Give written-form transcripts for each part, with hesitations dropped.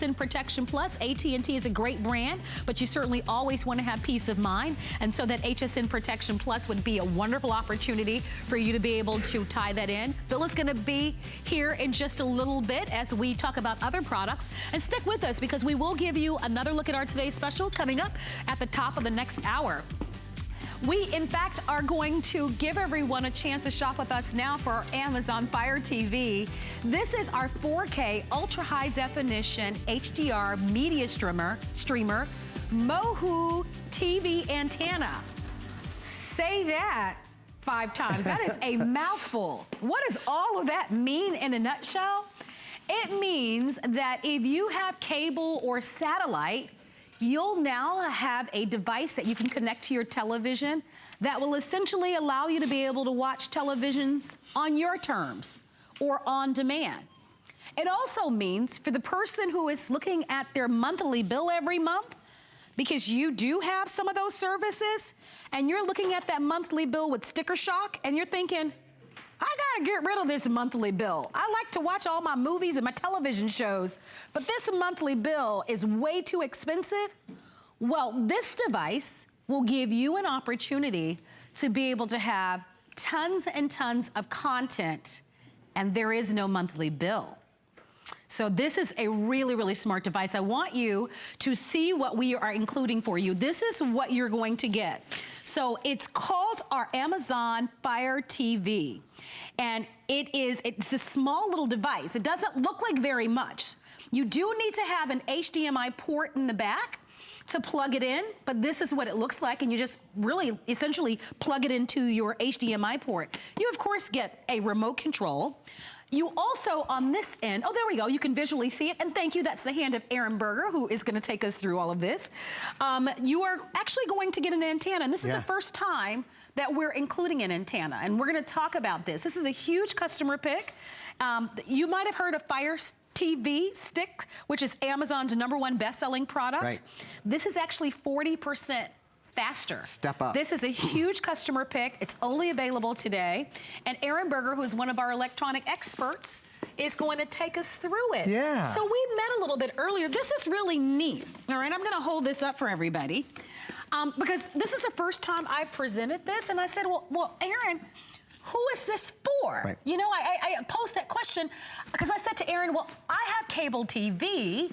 HSN Protection Plus. AT&T is a great brand, but you certainly always want to have peace of mind. And so that HSN Protection Plus would be a wonderful opportunity for you to be able to tie that in. Bill is going to be here in just a little bit as we talk about other products. And stick with us because we will give you another look at our today's special coming up at the top of the next hour. We, in fact, are going to give everyone a chance to shop with us now for our Amazon Fire TV. This is our 4K Ultra High Definition HDR Media Streamer, Mohu TV Antenna. Say that 5 times. That is a mouthful. What does all of that mean in a nutshell? It means that if you have cable or satellite, you'll now have a device that you can connect to your television that will essentially allow you to be able to watch televisions on your terms or on demand. It also means for the person who is looking at their monthly bill every month, because you do have some of those services, and you're looking at that monthly bill with sticker shock, and you're thinking, I gotta get rid of this monthly bill. I like to watch all my movies and my television shows, but this monthly bill is way too expensive. Well, this device will give you an opportunity to be able to have tons and tons of content, and there is no monthly bill. So this is a really, really smart device. I want you to see what we are including for you. This is what you're going to get. So it's called our Amazon Fire TV. And it's a small little device. It doesn't look like very much. You do need to have an HDMI port in the back to plug it in, but this is what it looks like, and you just really essentially plug it into your HDMI port. You of course get a remote control. You also, on this end, oh, there we go, you can visually see it, and thank you, that's the hand of Aaron Berger, who is gonna take us through all of this. You are actually going to get an antenna, and this is the first time that we're including an antenna, and we're gonna talk about this. This is a huge customer pick. You might have heard of Fire TV Stick, which is Amazon's #1 best-selling product. Right. This is actually 40% faster. Step up. This is a huge customer pick. It's only available today. And Aaron Berger, who is one of our electronic experts, is going to take us through it. Yeah. So we met a little bit earlier. This is really neat. All right, I'm gonna hold this up for everybody. Because this is the first time I presented this, and I said, well, Aaron, who is this for? Right. You know, I posed that question because I said to Aaron, well, I have cable TV,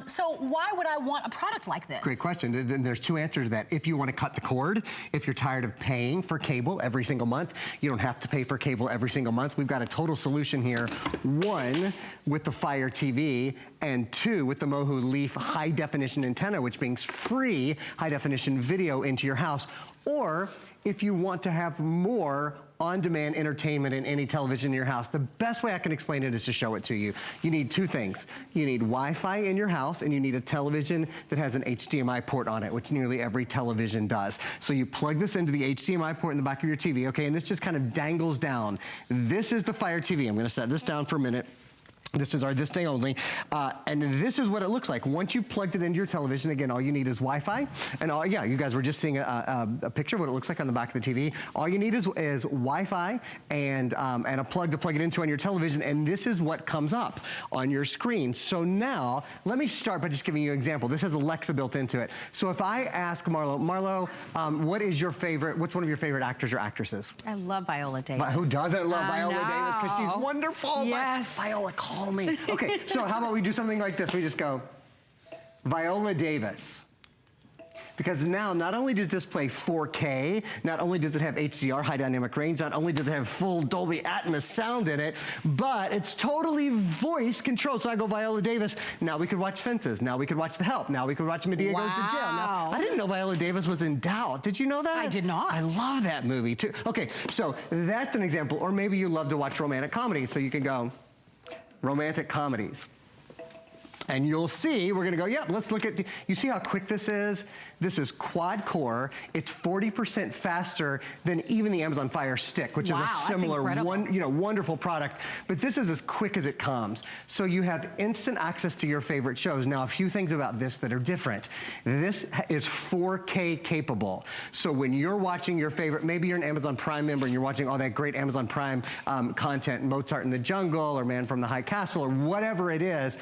so why would I want a product like this? Great question. There's 2 answers to that. If you want to cut the cord, if you're tired of paying for cable every single month, you don't have to pay for cable every single month. We've got a total solution here. 1, with the Fire TV, and 2, with the Mohu Leaf high definition antenna, which brings free high definition video into your house. Or if you want to have more on-demand entertainment in any television in your house, the best way I can explain it is to show it to you. You need 2 things. You need Wi-Fi in your house, and you need a television that has an HDMI port on it, which nearly every television does. So you plug this into the HDMI port in the back of your TV, okay, and this just kind of dangles down. This is the Fire TV. I'm gonna set this down for a minute. This is our this day only, and this is what it looks like. Once you've plugged it into your television, again, all you need is Wi-Fi, and yeah, you guys were just seeing a picture of what it looks like on the back of the TV. All you need is Wi-Fi and a plug to plug it into on your television, and this is what comes up on your screen. So now, let me start by just giving you an example. This has Alexa built into it. So if I ask Marlo, what is your favorite, what's one of your favorite actors or actresses? I love Viola Davis. Who doesn't love Viola Davis? Because she's wonderful. Yes. Viola, call me. Okay, so how about we do something like this? We just go, Viola Davis. Because now, not only does this play 4K, not only does it have HDR, high dynamic range, not only does it have full Dolby Atmos sound in it, but it's totally voice controlled. So I go, Viola Davis, now we could watch Fences, now we could watch The Help, now we could watch Medea Goes to Jail. Now, I didn't know Viola Davis was in Doubt. Did you know that? I did not. I love that movie too. Okay, so that's an example. Or maybe you love to watch romantic comedies, so you can go, romantic comedies. And you'll see, we're gonna go, yep, let's look at, you see how quick this is? This is quad core. It's 40% faster than even the Amazon Fire Stick, which is a similar, wonderful product. But this is as quick as it comes. So you have instant access to your favorite shows. Now, a few things about this that are different. This is 4K capable. So when you're watching your favorite, maybe you're an Amazon Prime member and you're watching all that great Amazon Prime content, Mozart in the Jungle or Man from the High Castle or whatever it is,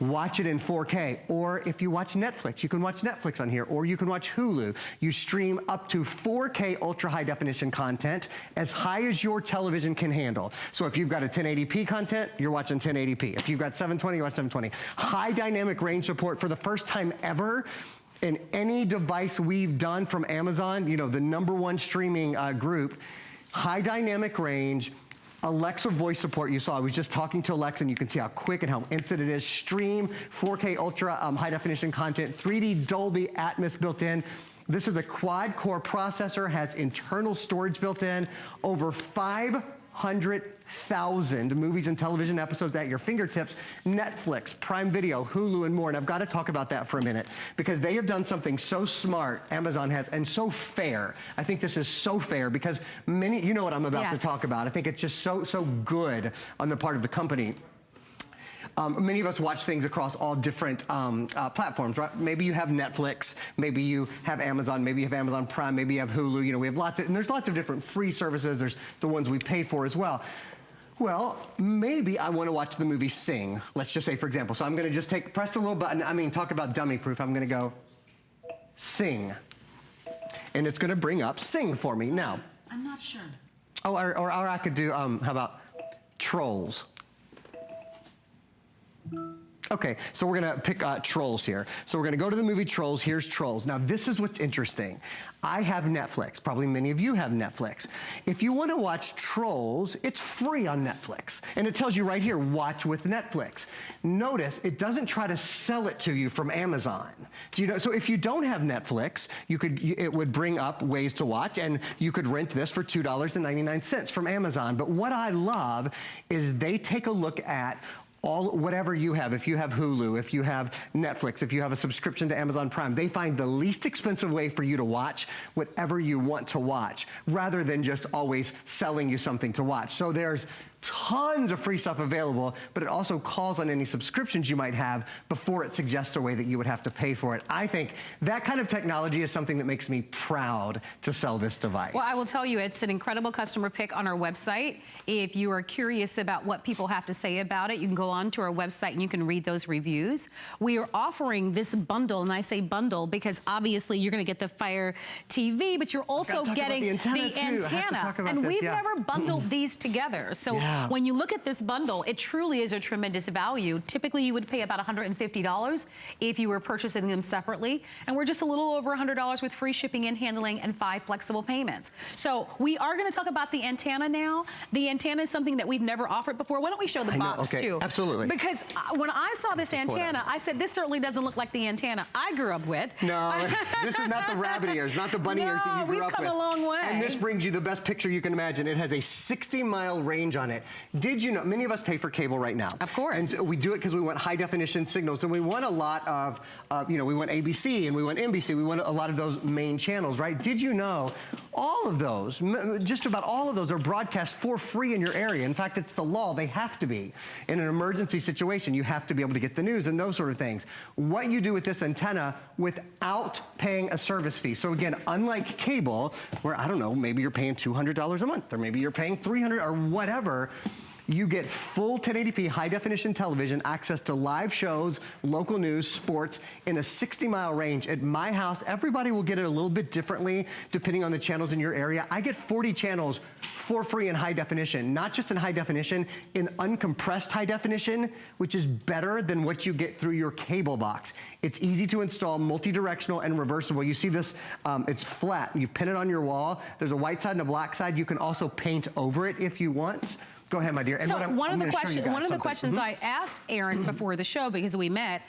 watch it in 4K. Or if you watch Netflix, you can watch Netflix on here, or you can watch Hulu. You stream up to 4K ultra high definition content as high as your television can handle. So if you've got a 1080p content, you're watching 1080p. If you've got 720, you watch 720. High dynamic range support for the first time ever in any device we've done from Amazon, you know, the #1 streaming group. High dynamic range, Alexa voice support. You saw I was just talking to Alexa, and you can see how quick and how instant it is. Stream 4K ultra high definition content, 3D Dolby Atmos built in. This is a quad core processor, has internal storage built in, over 500,000 movies and television episodes at your fingertips, Netflix, Prime Video, Hulu, and more. And I've got to talk about that for a minute, because they have done something so smart, Amazon has, and so fair. I think this is so fair, because many, you know what I'm about to talk about. I think it's just so good on the part of the company. Many of us watch things across all different platforms, right? Maybe you have Netflix, maybe you have Amazon, maybe you have Amazon Prime, maybe you have Hulu. You know, we have lots of, and there's lots of different free services. There's the ones we pay for as well. Well, maybe I want to watch the movie Sing. Let's just say, for example. So I'm going to just press the little button. I mean, talk about dummy proof. I'm going to go Sing, and it's going to bring up Sing for me. Now, I'm not sure. Oh, or I could do, how about Trolls? Okay, so we're gonna pick Trolls here. So we're gonna go to the movie Trolls. Here's Trolls. Now this is what's interesting. I have Netflix. Probably many of you have Netflix. If you wanna watch Trolls, it's free on Netflix. And it tells you right here, watch with Netflix. Notice, it doesn't try to sell it to you from Amazon. Do you know? So if you don't have Netflix, it would bring up ways to watch, and you could rent this for $2.99 from Amazon. But what I love is they take a look at whatever you have. If you have Hulu, if you have Netflix, if you have a subscription to Amazon Prime, they find the least expensive way for you to watch whatever you want to watch, rather than just always selling you something to watch. So there's tons of free stuff available, but it also calls on any subscriptions you might have before it suggests a way that you would have to pay for it. I think that kind of technology is something that makes me proud to sell this device. Well, I will tell you, it's an incredible customer pick on our website. If you are curious about what people have to say about it, you can go on to our website and you can read those reviews. We are offering this bundle, and I say bundle because obviously you're going to get the Fire TV, but you're also getting the antenna. And we've never bundled these together. So when you look at this bundle, it truly is a tremendous value. Typically, you would pay about $150 if you were purchasing them separately. And we're just a little over $100 with free shipping and handling and 5 flexible payments. So we are going to talk about the antenna now. The antenna is something that we've never offered before. Why don't we show the box too? Absolutely. Because when I saw this antenna, I said, this certainly doesn't look like the antenna I grew up with. No, this is not the rabbit ears, not the bunny ears that you grew up with. We've come a long way. And this brings you the best picture you can imagine. It has a 60-mile range on it. Did you know, many of us pay for cable right now. Of course. And we do it because we want high definition signals, and we want a lot of, you know, we want ABC and we want NBC, we want a lot of those main channels, right? Did you know all of those, just about all of those are broadcast for free in your area? In fact, it's the law, they have to be. In an emergency situation, you have to be able to get the news and those sort of things. What you do with this antenna without paying a service fee. So again, unlike cable, where, I don't know, maybe you're paying $200 a month, or maybe you're paying $300 or whatever, you get full 1080p high definition television, access to live shows, local news, sports in a 60-mile range. At my house, everybody will get it a little bit differently depending on the channels in your area. I get 40 channels for free in high definition, not just in high definition, in uncompressed high definition, which is better than what you get through your cable box. It's easy to install, multi-directional and reversible. You see this, it's flat. You pin it on your wall. There's a white side and a black side. You can also paint over it if you want. Go ahead, my dear. And so one of the questions I asked Aaron before the show, because we met,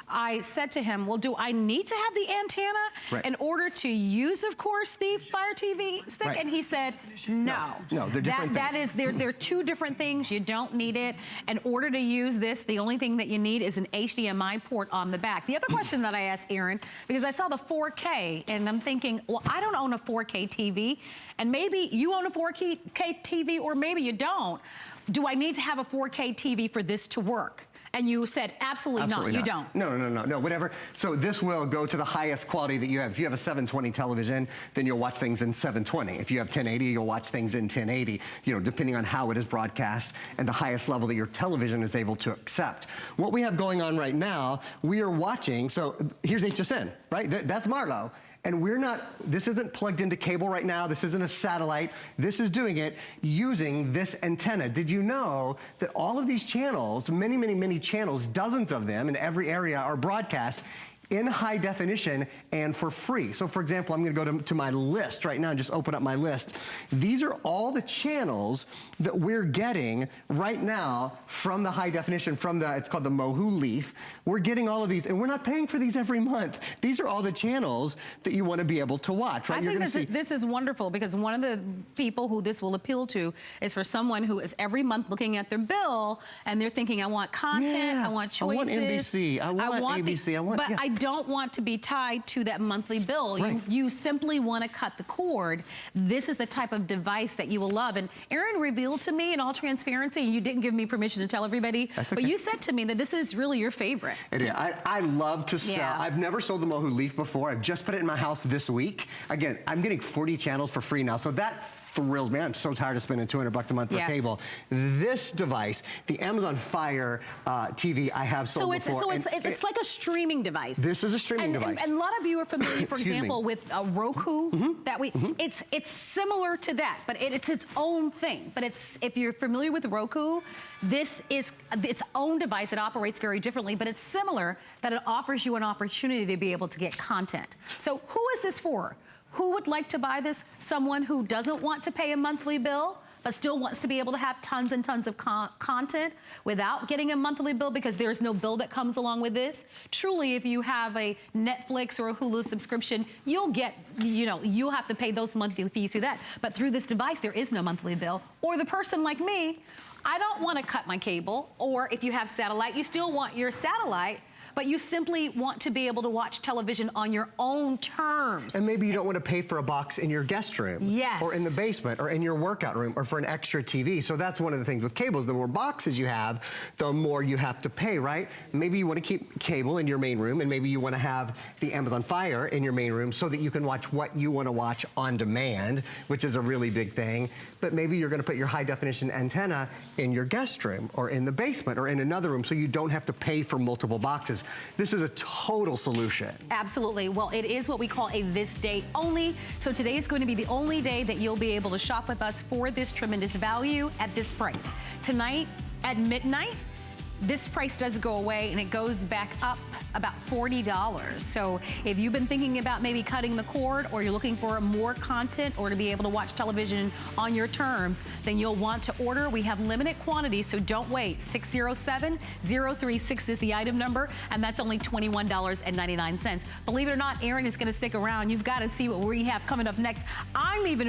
I said to him, well, do I need to have the antenna in order to use, of course, the Fire TV stick? And he said, no. No, they're different things. They're two different things. You don't need it. In order to use this, the only thing that you need is an HDMI port on the back. The other question that I asked Aaron, because I saw the 4K, and I'm thinking, well, I don't own a 4K TV, and maybe you own a 4K TV, or maybe you don't. Do I need to have a 4K TV for this to work? And you said, absolutely not, you don't. No, whatever. So this will go to the highest quality that you have. If you have a 720 television, then you'll watch things in 720. If you have 1080, you'll watch things in 1080, you know, depending on how it is broadcast and the highest level that your television is able to accept. What we have going on right now, we are watching, so here's HSN, right? That's Marlo. And we're not, this isn't plugged into cable right now. This isn't a satellite. This is doing it using this antenna. Did you know that all of these channels, many channels, dozens of them in every area are broadcast in high definition and for free. So for example, I'm gonna go to my list right now and just open up my list. These are all the channels that we're getting right now from the high definition, from the, it's called the Mohu leaf. We're getting all of these and we're not paying for these every month. These are all the channels that you wanna be able to watch, right? I think this is wonderful because one of the people who this will appeal to is for someone who is every month looking at their bill and they're thinking, I want content, I want choices. I want NBC, I want ABC, I want, but I don't want to be tied to that monthly bill. Right. You simply want to cut the cord. This is the type of device that you will love. And Aaron revealed to me in all transparency, and you didn't give me permission to tell everybody, but you said to me that this is really your favorite. It is. I love to sell. Yeah. I've never sold the Mohu leaf before. I've just put it in my house this week. Again, I'm getting 40 channels for free now, so that thrills me. I'm so tired of spending $200 a month for cable. This device, the Amazon Fire TV, I have sold before. So it's like a streaming device. This is a streaming device. And a lot of you are familiar, for example, with Roku. It's similar to that, but it's its own thing. But if you're familiar with Roku, this is its own device. It operates very differently, but it's similar that it offers you an opportunity to be able to get content. So who is this for? Who would like to buy this? Someone who doesn't want to pay a monthly bill, but still wants to be able to have tons and tons of content without getting a monthly bill because there's no bill that comes along with this. Truly, if you have a Netflix or a Hulu subscription, you'll get, you'll have to pay those monthly fees through that. But through this device, there is no monthly bill. Or the person like me, I don't want to cut my cable. Or if you have satellite, you still want your satellite, but you simply want to be able to watch television on your own terms. And maybe you don't want to pay for a box in your guest room. Yes. Or in the basement, or in your workout room, or for an extra TV. So that's one of the things with cables. The more boxes you have, the more you have to pay, right? Maybe you want to keep cable in your main room, and maybe you want to have the Amazon Fire in your main room so that you can watch what you want to watch on demand, which is a really big thing. But maybe you're going to put your high definition antenna in your guest room, or in the basement, or in another room, so you don't have to pay for multiple boxes. This is a total solution. Absolutely. Well, it is what we call a this day only. So today is going to be the only day that you'll be able to shop with us for this tremendous value at this price. Tonight at midnight, this price does go away and it goes back up about $40. So if you've been thinking about maybe cutting the cord, or you're looking for more content or to be able to watch television on your terms, then you'll want to order. We have limited quantities, so don't wait. 607-036 is the item number, and that's only $21.99. Believe it or not, Aaron is going to stick around. You've got to see what we have coming up next. I'm even